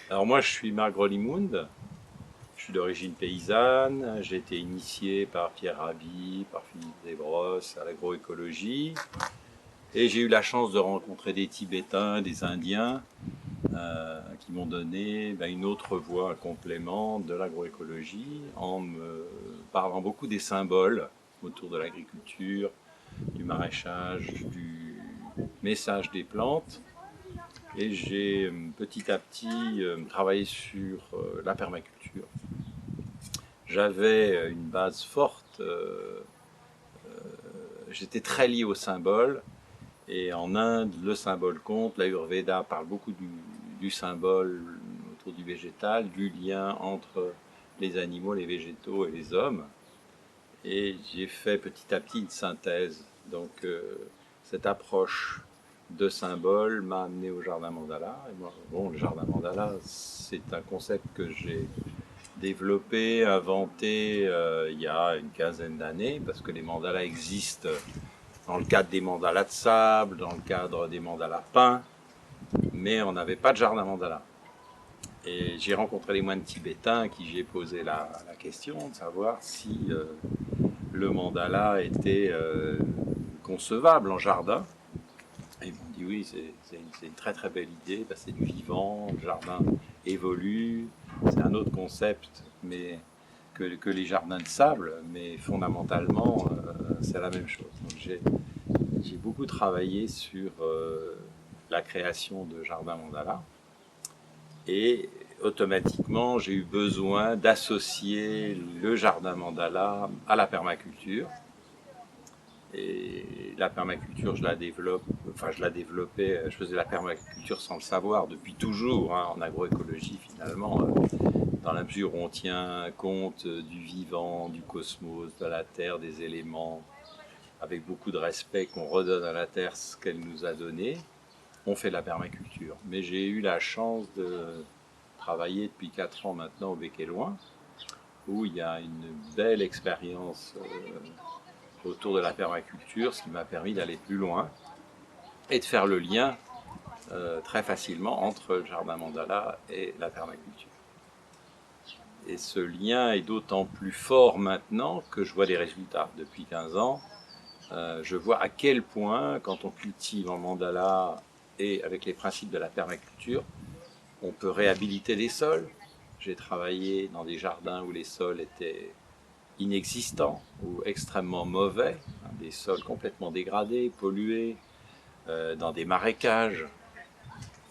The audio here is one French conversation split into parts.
Alors moi je suis Marc Grolimund, je suis d'origine paysanne, j'ai été initié par Pierre Rabhi, par Philippe Desbrosses à l'agroécologie et j'ai eu la chance de rencontrer des Tibétains, des Indiens qui m'ont donné une autre voie, un complément de l'agroécologie en me parlant beaucoup des symboles autour de l'agriculture, du maraîchage, du message des plantes. Et j'ai petit à petit travaillé sur la permaculture. J'avais une base forte, j'étais très lié au symbole, et en Inde, le symbole compte, l'Ayurveda parle beaucoup du symbole autour du végétal, du lien entre les animaux, les végétaux et les hommes. Et j'ai fait petit à petit une synthèse. Donc cette approche de symbole m'a amené au jardin mandala. Et moi, bon, le jardin mandala, c'est un concept que j'ai développé, inventé il y a une quinzaine d'années, parce que les mandalas existent dans le cadre des mandalas de sable, dans le cadre des mandalas peints, mais on n'avait pas de jardin mandala. Et j'ai rencontré les moines tibétains à qui j'ai posé la question de savoir si le mandala était concevable en jardin. Et ils m'ont dit oui, c'est une très très belle idée, c'est du vivant, le jardin évolue, c'est un autre concept mais que les jardins de sable, mais fondamentalement c'est la même chose. Donc j'ai beaucoup travaillé sur la création de jardins mandala et automatiquement j'ai eu besoin d'associer le jardin mandala à la permaculture. Et la permaculture, je la développe, enfin je la développais, je faisais la permaculture sans le savoir depuis toujours, hein, en agroécologie finalement, dans la mesure où on tient compte du vivant, du cosmos, de la terre, des éléments, avec beaucoup de respect qu'on redonne à la terre ce qu'elle nous a donné, on fait de la permaculture. Mais j'ai eu la chance de travailler depuis 4 ans maintenant au Bec et Loin, où il y a une belle expérience autour de la permaculture, ce qui m'a permis d'aller plus loin et de faire le lien très facilement entre le jardin mandala et la permaculture. Et ce lien est d'autant plus fort maintenant que je vois des résultats. Depuis 15 ans, je vois à quel point, quand on cultive en mandala et avec les principes de la permaculture, on peut réhabiliter des sols. J'ai travaillé dans des jardins où les sols étaient inexistants ou extrêmement mauvais, des sols complètement dégradés, pollués, dans des marécages.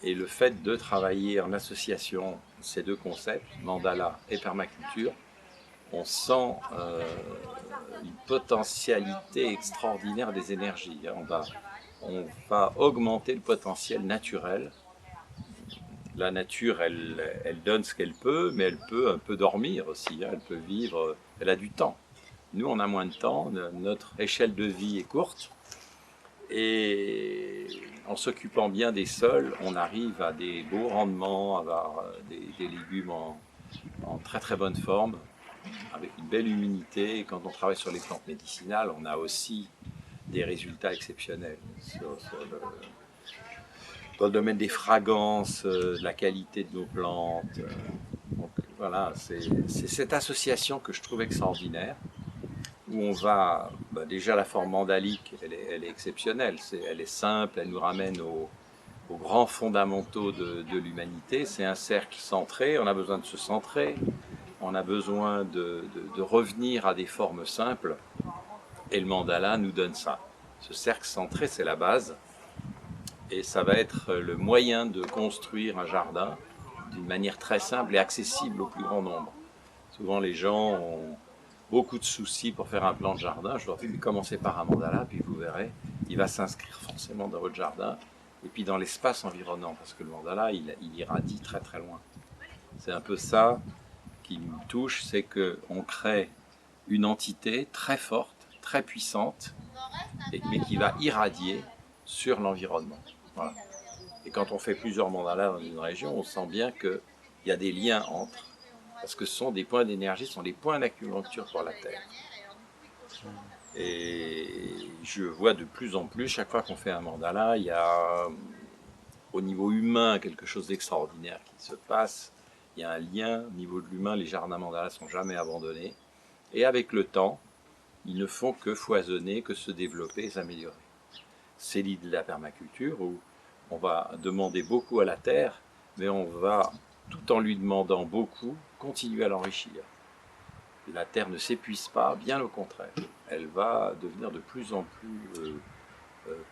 Et le fait de travailler en association ces deux concepts, mandala et permaculture, on sent une potentialité extraordinaire des énergies. On va augmenter le potentiel naturel. La nature, elle donne ce qu'elle peut, mais elle peut un peu dormir aussi. Elle peut vivre, elle a du temps. Nous, on a moins de temps, notre échelle de vie est courte, et en s'occupant bien des sols, on arrive à des beaux rendements, à avoir des légumes en très très bonne forme, avec une belle humidité. Et quand on travaille sur les plantes médicinales, on a aussi des résultats exceptionnels dans le domaine des fragrances, de la qualité de nos plantes. Donc voilà, c'est cette association que je trouve extraordinaire, où on va, déjà la forme mandalique, elle est exceptionnelle, elle est simple, elle nous ramène aux grands fondamentaux de l'humanité. C'est un cercle centré, on a besoin de se centrer, on a besoin de revenir à des formes simples, et le mandala nous donne ça. Ce cercle centré, c'est la base, et ça va être le moyen de construire un jardin d'une manière très simple et accessible au plus grand nombre. Souvent les gens ont beaucoup de soucis pour faire un plan de jardin. Je leur dis, mais commencez par un mandala, puis vous verrez, il va s'inscrire forcément dans votre jardin, et puis dans l'espace environnant, parce que le mandala, il irradie très très loin. C'est un peu ça qui me touche, c'est qu'on crée une entité très forte, très puissante, mais qui va irradier sur l'environnement. Voilà. Et quand on fait plusieurs mandalas dans une région, on sent bien qu'il y a des liens entre, parce que ce sont des points d'énergie, ce sont des points d'acupuncture pour la Terre. Et je vois de plus en plus, chaque fois qu'on fait un mandala, il y a au niveau humain quelque chose d'extraordinaire qui se passe. Il y a un lien au niveau de l'humain, les jardins mandalas ne sont jamais abandonnés. Et avec le temps, ils ne font que foisonner, que se développer et s'améliorer. C'est l'idée de la permaculture où on va demander beaucoup à la terre, mais on va, tout en lui demandant beaucoup, continuer à l'enrichir. La terre ne s'épuise pas, bien au contraire. Elle va devenir de plus en plus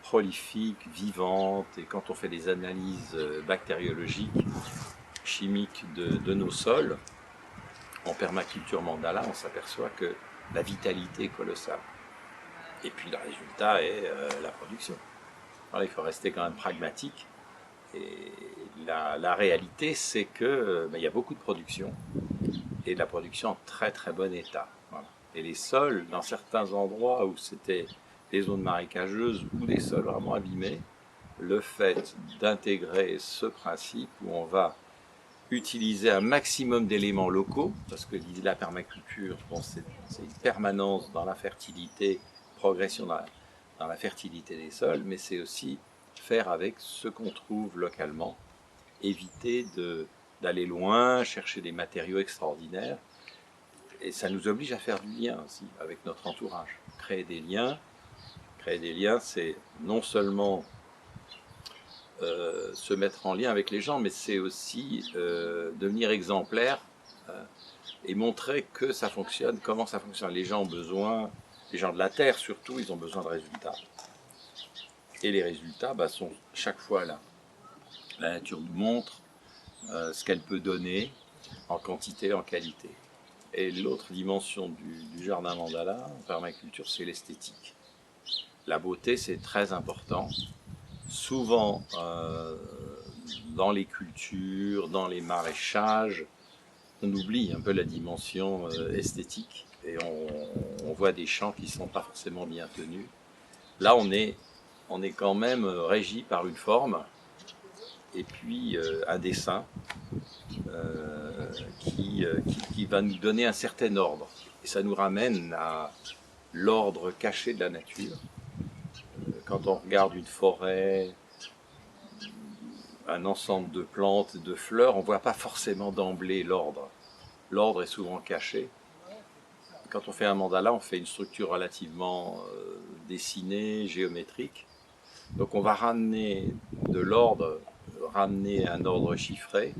prolifique, vivante, et quand on fait des analyses bactériologiques, chimiques de nos sols, en permaculture mandala, on s'aperçoit que la vitalité est colossale. Et puis le résultat est la production. Alors, il faut rester quand même pragmatique. Et la réalité, c'est que il y a beaucoup de production, et de la production en très très bon état. Voilà. Et les sols, dans certains endroits où c'était des zones marécageuses ou des sols vraiment abîmés, le fait d'intégrer ce principe où on va utiliser un maximum d'éléments locaux, parce que l'idée de la permaculture, bon, c'est une permanence dans la fertilité, progression dans la fertilité des sols, mais c'est aussi faire avec ce qu'on trouve localement, éviter d'aller loin, chercher des matériaux extraordinaires, et ça nous oblige à faire du lien aussi avec notre entourage. Créer des liens, c'est non seulement se mettre en lien avec les gens, mais c'est aussi devenir exemplaire et montrer que ça fonctionne, comment ça fonctionne. Les gens ont besoin, les gens de la terre surtout, ils ont besoin de résultats. Et les résultats sont chaque fois là. La nature nous montre ce qu'elle peut donner en quantité, en qualité. Et l'autre dimension du jardin mandala, en permaculture, c'est l'esthétique. La beauté, c'est très important. Souvent, dans les cultures, dans les maraîchages, on oublie un peu la dimension esthétique et on voit des champs qui ne sont pas forcément bien tenus. Là, on est quand même régi par une forme et puis un dessin qui va nous donner un certain ordre. Et ça nous ramène à l'ordre caché de la nature. Quand on regarde une forêt, un ensemble de plantes, de fleurs, on ne voit pas forcément d'emblée l'ordre. L'ordre est souvent caché. Quand on fait un mandala, on fait une structure relativement dessinée, géométrique. Donc on va ramener de l'ordre, ramener un ordre chiffré,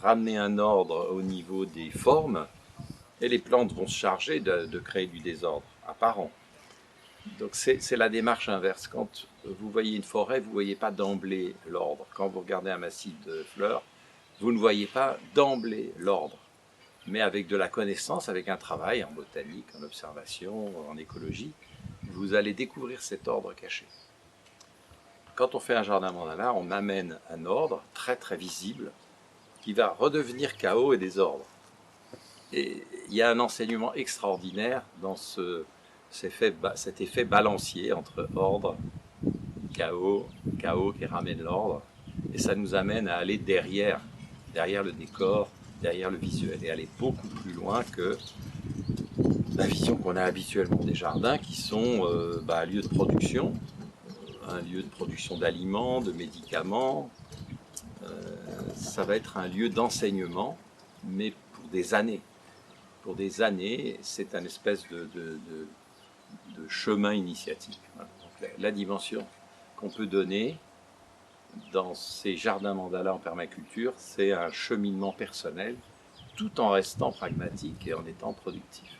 ramener un ordre au niveau des formes, et les plantes vont se charger de créer du désordre apparent. Donc c'est la démarche inverse. Quand vous voyez une forêt, vous ne voyez pas d'emblée l'ordre. Quand vous regardez un massif de fleurs, vous ne voyez pas d'emblée l'ordre. Mais avec de la connaissance, avec un travail en botanique, en observation, en écologie, vous allez découvrir cet ordre caché. Quand on fait un jardin mandala, on amène un ordre très très visible qui va redevenir chaos et désordre. Et il y a un enseignement extraordinaire dans cet effet balancier entre ordre, chaos qui ramène l'ordre, et ça nous amène à aller derrière le décor, derrière le visuel, et aller beaucoup plus loin que la vision qu'on a habituellement des jardins, qui sont un lieu de production, d'aliments, de médicaments. Ça va être un lieu d'enseignement, mais pour des années. Pour des années, c'est un espèce de chemin initiatique. Voilà. Donc, la dimension qu'on peut donner dans ces jardins mandala en permaculture, c'est un cheminement personnel, tout en restant pragmatique et en étant productif.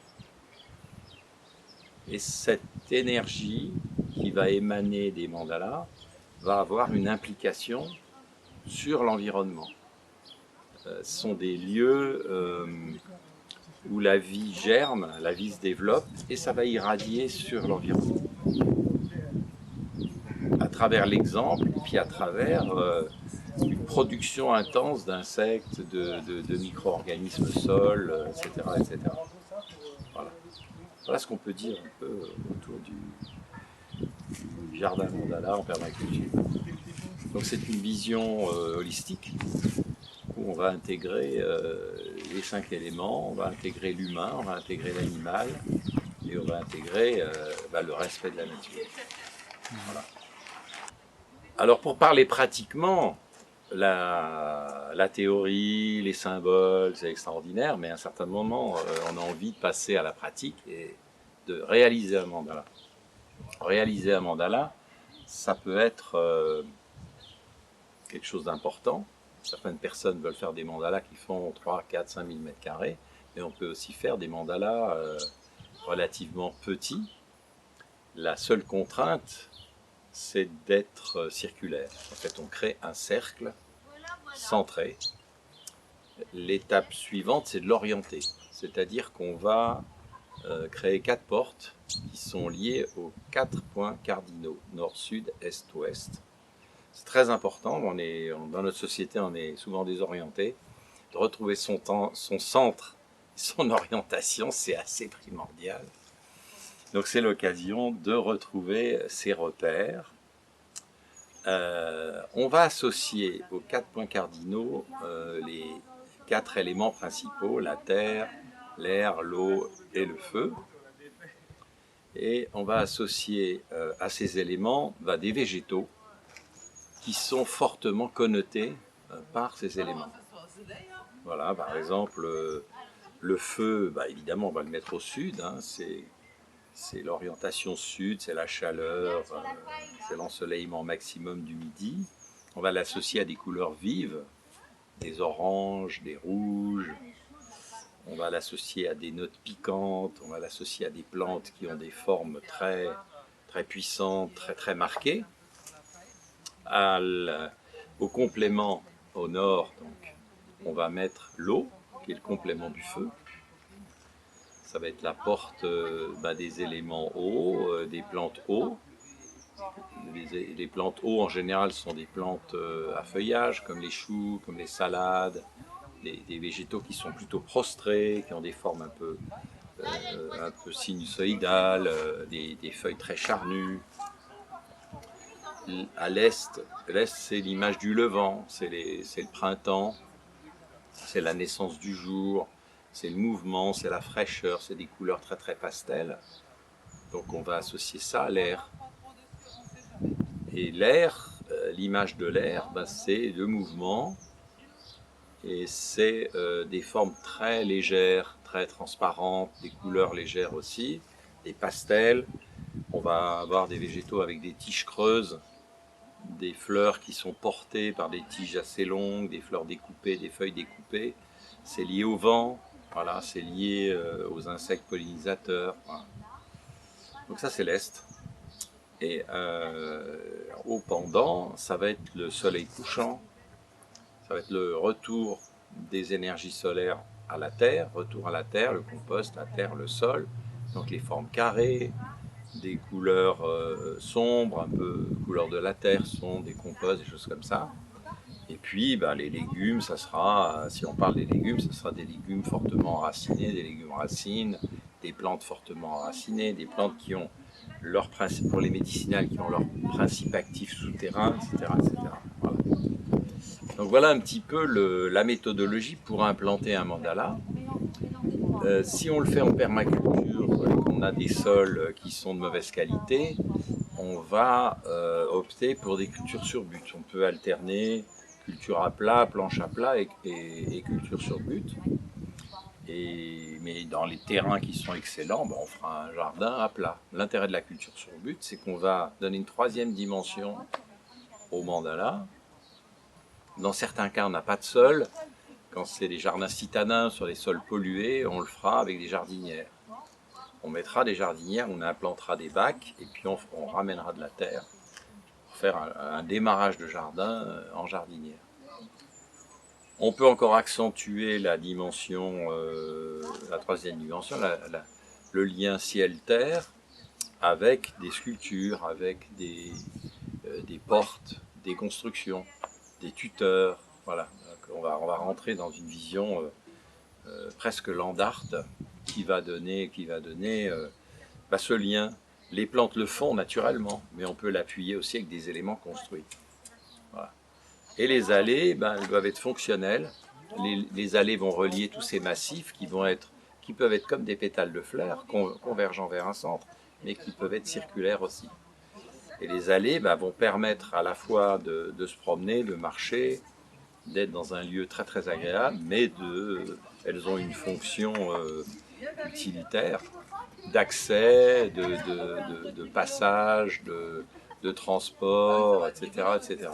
Et cette énergie qui va émaner des mandalas va avoir une implication sur l'environnement. Ce sont des lieux où la vie germe, la vie se développe, et ça va irradier sur l'environnement. À travers l'exemple, et puis à travers une production intense d'insectes, de micro-organismes sol, etc., etc. Voilà. Voilà ce qu'on peut dire un peu autour du jardin mandala en permaculture. Donc c'est une vision holistique où on va intégrer les 5 éléments, on va intégrer l'humain, on va intégrer l'animal et on va intégrer le respect de la nature. Voilà. Alors pour parler pratiquement, la théorie, les symboles, c'est extraordinaire, mais à un certain moment, on a envie de passer à la pratique et de réaliser un mandala. Réaliser un mandala, ça peut être quelque chose d'important. Certaines personnes veulent faire des mandalas qui font 3, 4, 5 000 mètres carrés, mais on peut aussi faire des mandalas relativement petits. La seule contrainte, c'est d'être circulaire. En fait, on crée un cercle centré. L'étape suivante, c'est de l'orienter. C'est-à-dire qu'on va créer 4 portes qui sont liées aux 4 points cardinaux, nord, sud, est, ouest. C'est très important, dans notre société, on est souvent désorienté. De retrouver son centre, son orientation, c'est assez primordial. Donc c'est l'occasion de retrouver ses repères. On va associer aux 4 points cardinaux les 4 éléments principaux, la terre, l'air, l'eau et le feu. Et on va associer à ces éléments des végétaux qui sont fortement connotés par ces éléments. Voilà, par exemple, le feu, évidemment, on va le mettre au sud, hein, c'est l'orientation sud, c'est la chaleur, c'est l'ensoleillement maximum du midi. On va l'associer à des couleurs vives, des oranges, des rouges. On va l'associer à des notes piquantes, on va l'associer à des plantes qui ont des formes très, très puissantes, très, très marquées. Au complément, au nord, donc, on va mettre l'eau, qui est le complément du feu. Ça va être la porte des éléments eau, des plantes eau. Les plantes eau, en général, sont des plantes à feuillage, comme les choux, comme les salades, des végétaux qui sont plutôt prostrés, qui ont des formes un peu sinusoïdales, des feuilles très charnues. À l'est, c'est l'image du levant, c'est le printemps, c'est la naissance du jour, c'est le mouvement, c'est la fraîcheur, c'est des couleurs très très pastel. Donc on va associer ça à l'air. Et l'air, l'image de l'air, c'est le mouvement, et c'est des formes très légères, très transparentes, des couleurs légères aussi, des pastels. On va avoir des végétaux avec des tiges creuses, des fleurs qui sont portées par des tiges assez longues, des fleurs découpées, des feuilles découpées. C'est lié au vent, voilà, c'est lié aux insectes pollinisateurs. Voilà. Donc ça c'est l'est. Et au pendant, ça va être le soleil couchant, ça va être le retour des énergies solaires à la terre, retour à la terre, le compost, la terre, le sol, donc les formes carrées, des couleurs sombres, un peu couleur de la terre, sombres, des composts, des choses comme ça. Et puis les légumes, ça sera, si on parle des légumes, ça sera des légumes fortement enracinés, des légumes racines, des plantes fortement enracinées, des plantes qui ont leur principe, pour les médicinales, qui ont leur principe actif souterrain, etc. etc. Voilà. Donc voilà un petit peu la méthodologie pour implanter un mandala. Si on le fait en permaculture, qu'on a des sols qui sont de mauvaise qualité, on va opter pour des cultures sur but. On peut alterner culture à plat, planche à plat et culture sur but. Mais dans les terrains qui sont excellents, on fera un jardin à plat. L'intérêt de la culture sur but, c'est qu'on va donner une troisième dimension au mandala. Dans certains cas, on n'a pas de sol. Quand c'est des jardins citadins sur des sols pollués, on le fera avec des jardinières. On mettra des jardinières, on implantera des bacs et puis on ramènera de la terre pour faire un démarrage de jardin en jardinière. On peut encore accentuer la dimension, la troisième dimension, le lien ciel-terre, avec des sculptures, avec des portes, des constructions, des tuteurs. Voilà. Donc on va rentrer dans une vision presque land art qui va donner ce lien. Les plantes le font naturellement, mais on peut l'appuyer aussi avec des éléments construits. Voilà. Et les allées, elles doivent être fonctionnelles. Les allées vont relier tous ces massifs qui peuvent être comme des pétales de fleurs, convergeant vers un centre, mais qui peuvent être circulaires aussi. Et les allées vont permettre à la fois de se promener, de marcher, d'être dans un lieu très très agréable, mais elles ont une fonction utilitaire d'accès, de passage, de transport, etc., etc.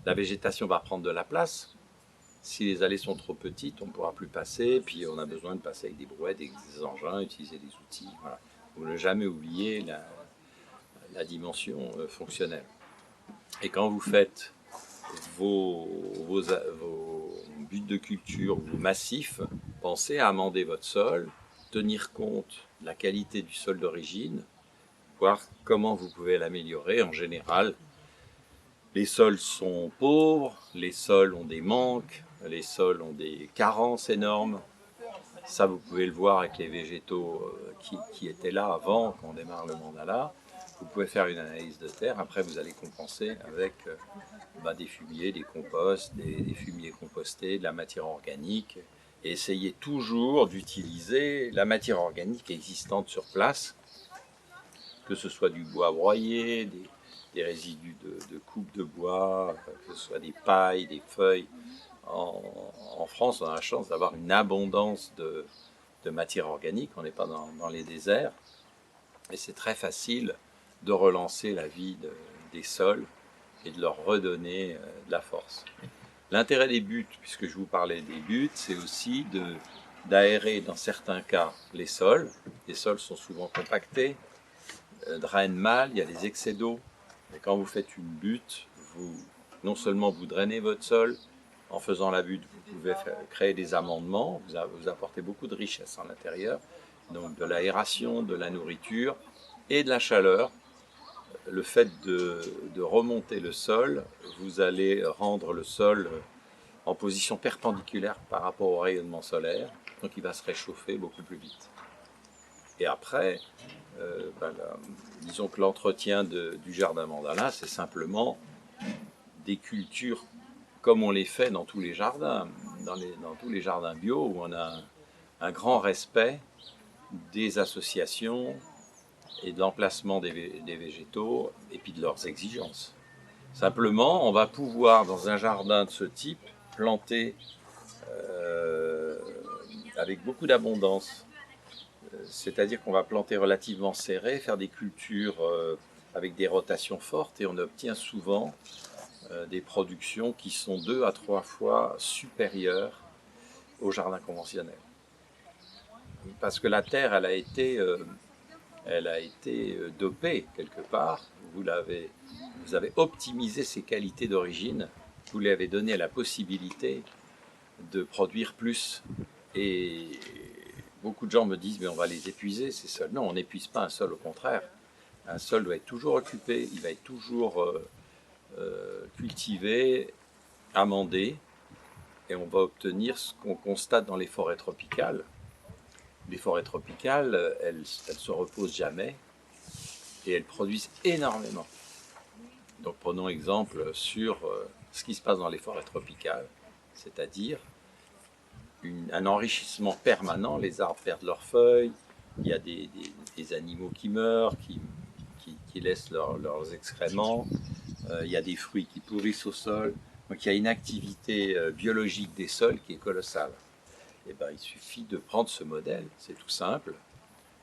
La végétation va prendre de la place. Si les allées sont trop petites, on ne pourra plus passer, puis on a besoin de passer avec des brouettes, avec des engins, utiliser des outils. Voilà. Vous ne jamais oublier la dimension fonctionnelle. Et quand vous faites vos buts de culture, vos massifs, pensez à amender votre sol, tenir compte de la qualité du sol d'origine, voir comment vous pouvez l'améliorer. En général, les sols sont pauvres, les sols ont des manques, les sols ont des carences énormes. Ça, vous pouvez le voir avec les végétaux qui étaient là avant qu'on démarre le mandala. Vous pouvez faire une analyse de terre. Après, vous allez compenser avec des fumiers, des composts, des fumiers compostés, de la matière organique. Et essayez toujours d'utiliser la matière organique existante sur place, que ce soit du bois broyé, des résidus de coupe de bois, que ce soit des pailles, des feuilles. En France, on a la chance d'avoir une abondance de matière organique. On n'est pas dans les déserts. Et c'est très facile de relancer la vie des sols et de leur redonner de la force. L'intérêt des buts, puisque je vous parlais des buts, c'est aussi d'aérer dans certains cas les sols. Les sols sont souvent compactés, drainent mal, il y a des excès d'eau. Et quand vous faites une butte, non seulement vous drainez votre sol, en faisant la butte, vous pouvez créer des amendements, vous apportez beaucoup de richesse en l'intérieur, donc de l'aération, de la nourriture et de la chaleur. Le fait de remonter le sol, vous allez rendre le sol en position perpendiculaire par rapport au rayonnement solaire, donc il va se réchauffer beaucoup plus vite. Et après, disons que l'entretien du jardin mandala, c'est simplement des cultures comme on les fait dans tous les jardins, dans tous les jardins bio, où on a un grand respect des associations et de l'emplacement des végétaux et puis de leurs exigences. Simplement, on va pouvoir, dans un jardin de ce type, planter avec beaucoup d'abondance. C'est-à-dire qu'on va planter relativement serré, faire des cultures avec des rotations fortes et on obtient souvent des productions qui sont 2 à 3 fois supérieures au jardin conventionnel. Parce que la terre, elle a été dopée quelque part. Vous avez optimisé ses qualités d'origine. Vous lui avez donné la possibilité de produire plus. Et beaucoup de gens me disent, mais on va les épuiser, ces sols. Non, on n'épuise pas un sol, au contraire. Un sol doit être toujours occupé, il va être toujours cultivé, amendé, et on va obtenir ce qu'on constate dans les forêts tropicales. Les forêts tropicales, elles se reposent jamais, et elles produisent énormément. Donc prenons exemple sur ce qui se passe dans les forêts tropicales, c'est-à-dire un enrichissement permanent, les arbres perdent leurs feuilles, il y a des animaux qui meurent, qui laissent leurs excréments, il y a des fruits qui pourrissent au sol, donc il y a une activité biologique des sols qui est colossale. Et il suffit de prendre ce modèle, c'est tout simple,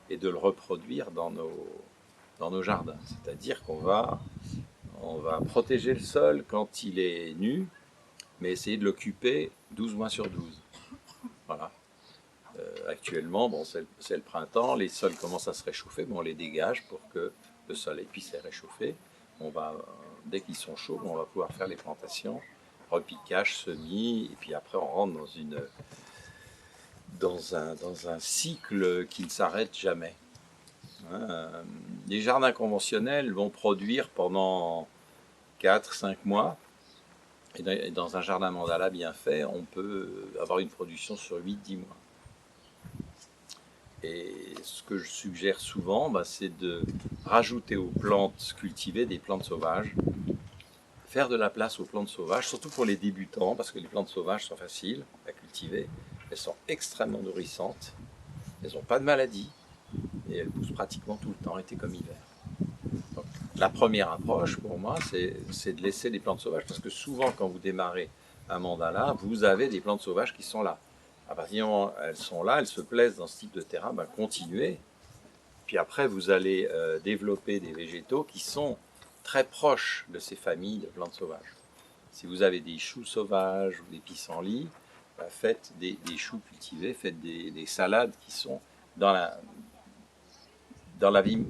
et de le reproduire dans nos jardins. C'est-à-dire qu'on va protéger le sol quand il est nu, mais essayer de l'occuper 12 mois sur 12. Voilà. Actuellement, c'est le printemps, les sols commencent à se réchauffer, mais on les dégage pour que le soleil puisse les réchauffer. Dès qu'ils sont chauds, on va pouvoir faire les plantations, repiquage, semis, et puis après on rentre dans un cycle qui ne s'arrête jamais. Les jardins conventionnels vont produire pendant 4-5 mois, et dans un jardin mandala bien fait, on peut avoir une production sur 8-10 mois. Et ce que je suggère souvent, c'est de rajouter aux plantes cultivées des plantes sauvages, faire de la place aux plantes sauvages, surtout pour les débutants, parce que les plantes sauvages sont faciles à cultiver, elles sont extrêmement nourrissantes, elles n'ont pas de maladie, et elles poussent pratiquement tout le temps, été comme hiver. Donc, la première approche pour moi, c'est de laisser des plantes sauvages, parce que souvent quand vous démarrez un mandala, vous avez des plantes sauvages qui sont là. À partir du moment où elles sont là, elles se plaisent dans ce type de terrain, ben continuez. Puis après, vous allez développer des végétaux qui sont très proches de ces familles de plantes sauvages. Si vous avez des choux sauvages ou des pissenlits, ben faites des choux cultivés, faites des salades qui sont dans la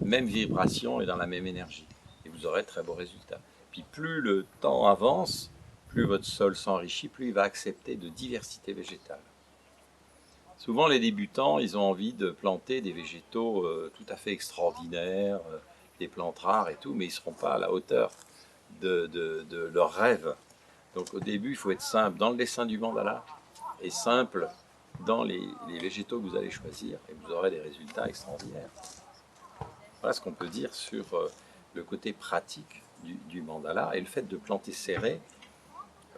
même vibration et dans la même énergie. Et vous aurez de très beaux résultats. Puis plus le temps avance, plus votre sol s'enrichit, plus il va accepter de diversité végétale. Souvent, les débutants, ils ont envie de planter des végétaux tout à fait extraordinaires, des plantes rares et tout, mais ils ne seront pas à la hauteur de leurs rêves. Donc au début, il faut être simple dans le dessin du mandala et simple dans les végétaux que vous allez choisir, et vous aurez des résultats extraordinaires. Voilà ce qu'on peut dire sur le côté pratique du mandala, et le fait de planter serré,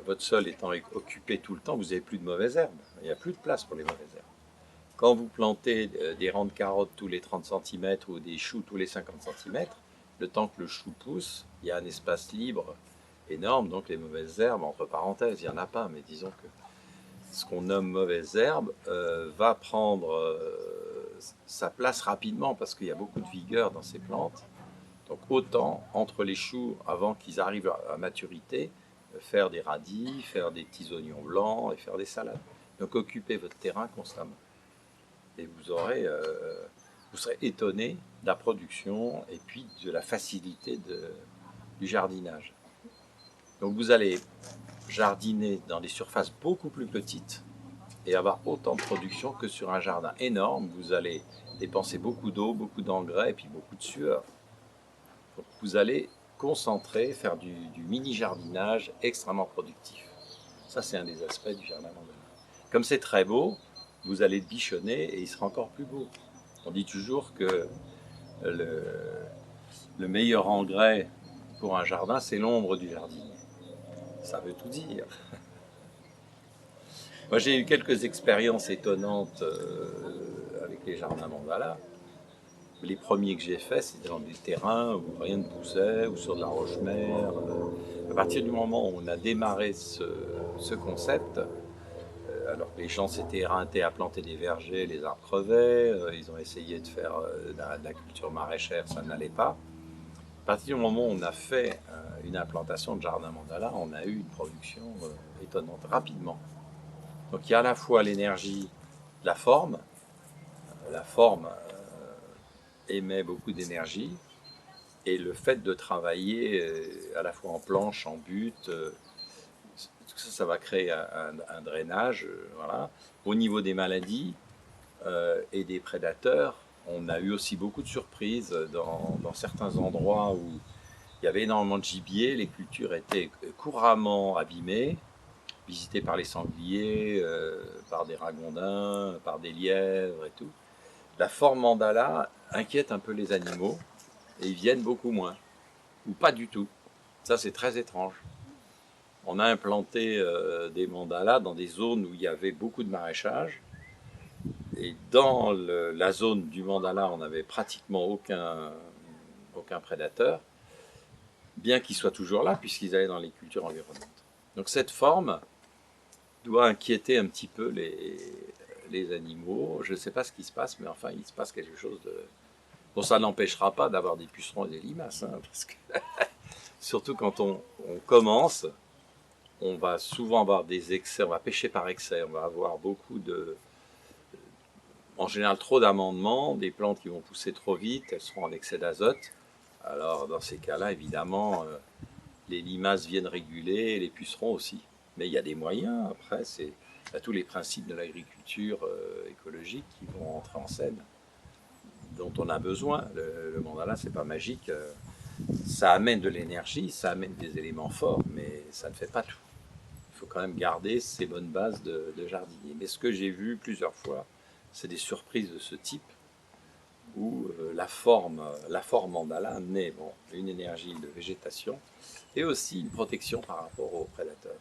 votre sol étant occupé tout le temps, vous n'avez plus de mauvaises herbes, il n'y a plus de place pour les mauvaises herbes. Quand vous plantez des rangs de carottes tous les 30 cm ou des choux tous les 50 cm, le temps que le chou pousse, il y a un espace libre énorme, donc les mauvaises herbes, entre parenthèses, il n'y en a pas, mais disons que ce qu'on nomme mauvaise herbe va prendre sa place rapidement parce qu'il y a beaucoup de vigueur dans ces plantes. Donc autant, entre les choux, avant qu'ils arrivent à maturité, faire des radis, faire des petits oignons blancs et faire des salades. Donc occupez votre terrain constamment. Et vous serez étonné de la production et puis de la facilité du jardinage. Donc vous allez jardiner dans des surfaces beaucoup plus petites et avoir autant de production que sur un jardin énorme. Vous allez dépenser beaucoup d'eau, beaucoup d'engrais et puis beaucoup de sueur. Donc vous allez concentrer, faire du mini-jardinage extrêmement productif. Ça, c'est un des aspects du jardin mandala. Comme c'est très beau, vous allez le bichonner et il sera encore plus beau. On dit toujours que le meilleur engrais pour un jardin, c'est l'ombre du jardinier. Ça veut tout dire. Moi, j'ai eu quelques expériences étonnantes avec les jardins mandala. Les premiers que j'ai faits, c'était dans des terrains où rien ne poussait, ou sur de la roche-mère. À partir du moment où on a démarré ce concept, alors que les gens s'étaient éreintés à planter des vergers, les arbres crevaient, ils ont essayé de faire de la culture maraîchère, ça n'allait pas. À partir du moment où on a fait une implantation de jardin mandala, on a eu une production étonnante, rapidement. Donc il y a à la fois l'énergie, la forme émet beaucoup d'énergie, et le fait de travailler à la fois en planche, en butte, tout ça, ça va créer un drainage. Voilà. Au niveau des maladies et des prédateurs, on a eu aussi beaucoup de surprises dans certains endroits où il y avait énormément de gibier, les cultures étaient couramment abîmées, visitées par les sangliers, par des ragondins, par des lièvres et tout. La forme mandala inquiète un peu les animaux et ils viennent beaucoup moins, ou pas du tout. Ça, c'est très étrange. On a implanté des mandalas dans des zones où il y avait beaucoup de maraîchage, et dans la zone du mandala, on n'avait pratiquement aucun prédateur, bien qu'ils soient toujours là, puisqu'ils allaient dans les cultures environnantes. Donc cette forme doit inquiéter un petit peu les animaux. Je ne sais pas ce qui se passe, mais enfin, il se passe quelque chose de... Bon, ça n'empêchera pas d'avoir des pucerons et des limaces, hein, parce que surtout quand on commence, on va souvent avoir des excès, on va pêcher par excès, on va avoir en général trop d'amendements, des plantes qui vont pousser trop vite, elles seront en excès d'azote. Alors dans ces cas-là, évidemment, les limaces viennent réguler, et les pucerons aussi. Mais il y a des moyens, après, c'est tous les principes de l'agriculture écologique qui vont entrer en scène, dont on a besoin. Le mandala, c'est pas magique. Ça amène de l'énergie, ça amène des éléments forts, mais ça ne fait pas tout. Il faut quand même garder ces bonnes bases de jardinier. Mais ce que j'ai vu plusieurs fois, c'est des surprises de ce type, où la forme mandala amenait une énergie de végétation et aussi une protection par rapport aux prédateurs.